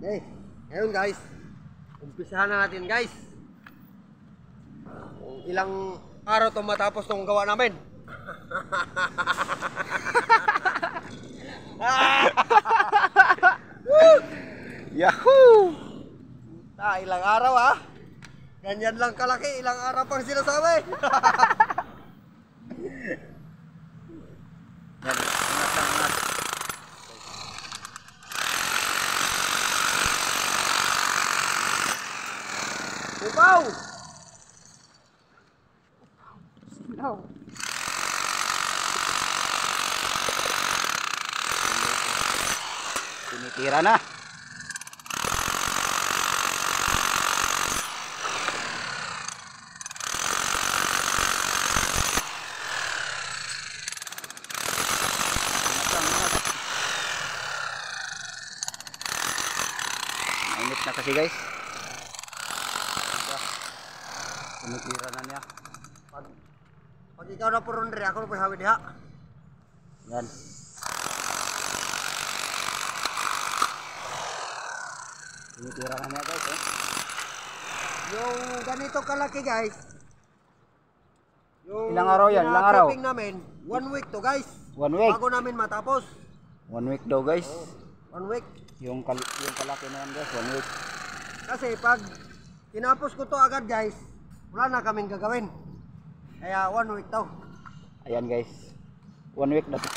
Okay, ngayon guys, umpisahan na natin guys. Kung ilang araw itong matapos itong gawa namin. Yahoo! Ilang araw ah. Ganyan lang kalaki, ilang araw pang sinasabi. Yan, ingat. Upaw! Sinaw. Tinitira na. Mainit na kasi guys. Tinitira na niya. Pag ikaw na po ron rin, ako na po hawid diha. Yan. Tinitira na niya guys eh. Yung ganito kalaki guys. Yung Ilang araw yan? Ilang araw? pinaka-shipping namin, 1 week to guys. 1 week. Bago namin matapos. 1 week daw guys. 1 week. Yung kalaki na yan guys, 1 week. Kasi pag tinapos ko to agad guys, wala na kaming gagawin. Kaya 1 week to. Ayan guys, 1 week na to.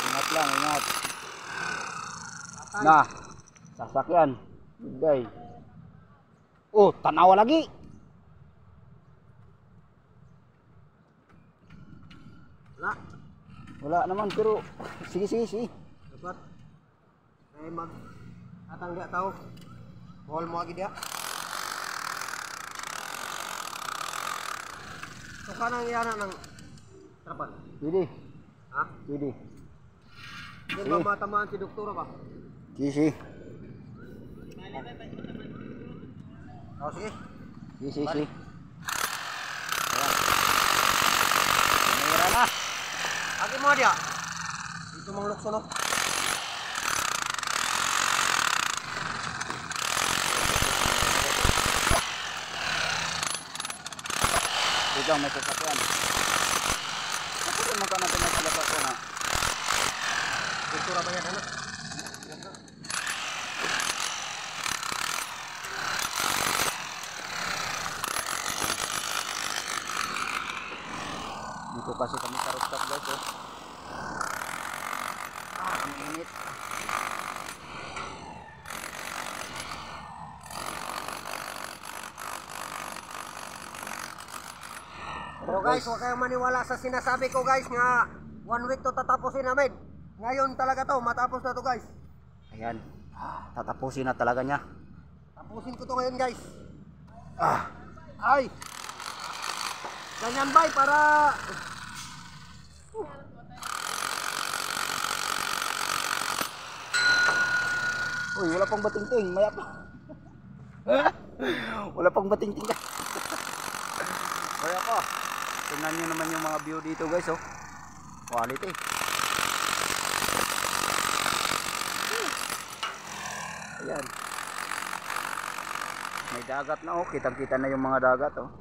Ingat lang, ingat. Nah, sasakyan. Guys. Oh, tanawa lagi. Wala. Wala naman pero sige. Dapat. Ay mag atang dia tao. Bawal mo agi dia. So kanang yana ng trapan. Pwede, Ha? pwede. Hindi ba matamaan si doktora ba? Sige. Oh, sige. Sige. Ayan. Mayroon na. Agi mo dia. Dito mang lukso no. Dito may sasakyan. Kapag naman natin na sila ko na. Doktora ba yan anak? Dito kasi kami sa rooftop guys oh. Ang init. Pero guys, huwag kayong maniwala sa sinasabi ko guys nga 1 week to tatapusin namin. Ngayon talaga to, matapos na to guys. Ayan. Tatapusin na talaga niya. Tapusin ko to ngayon guys. Ah. Ay! Ganyan bay para... Uy, wala pang batingting. Maya pa. Wala pang batingting. Maya pa. Tingnan nyo naman yung mga view dito guys oh. Quality. Ayan. May dagat na oh. Kitang-kita na yung mga dagat oh.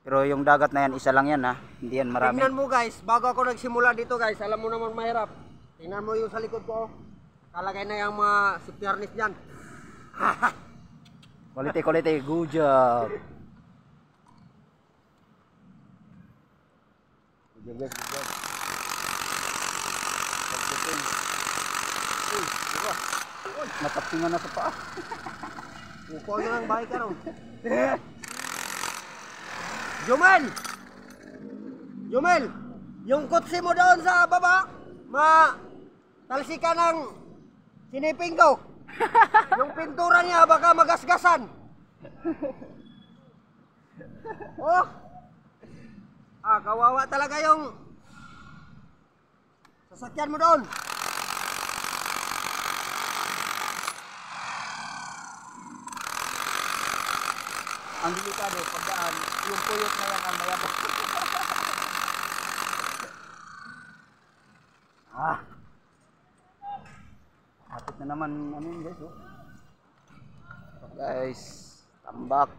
Pero yung dagat na yan, isa lang yan ha. Hindi yan marami. Tingnan mo guys, bago ako nagsimula dito guys, alam mo naman mahirap. Tingnan mo yung sa likod ko oh. Kalagay na yung mga safety harness dyan. Quality. Good job. Good job. Pagdating. Uy, diba? Matapingan na sa paa. Uko nyo lang bahay ka no. Jumel! Yung kutsi mo doon sa baba, talsika ng siniping ko. Yung pintura niya baka magasgasan. Oh! Kawawa talaga yung sasakyan mo doon. Ang delikado, pagdaan, yung puyot na yan ang mayabang. Ah. Kapit na naman ano yun guys, oh. So, guys, tambak.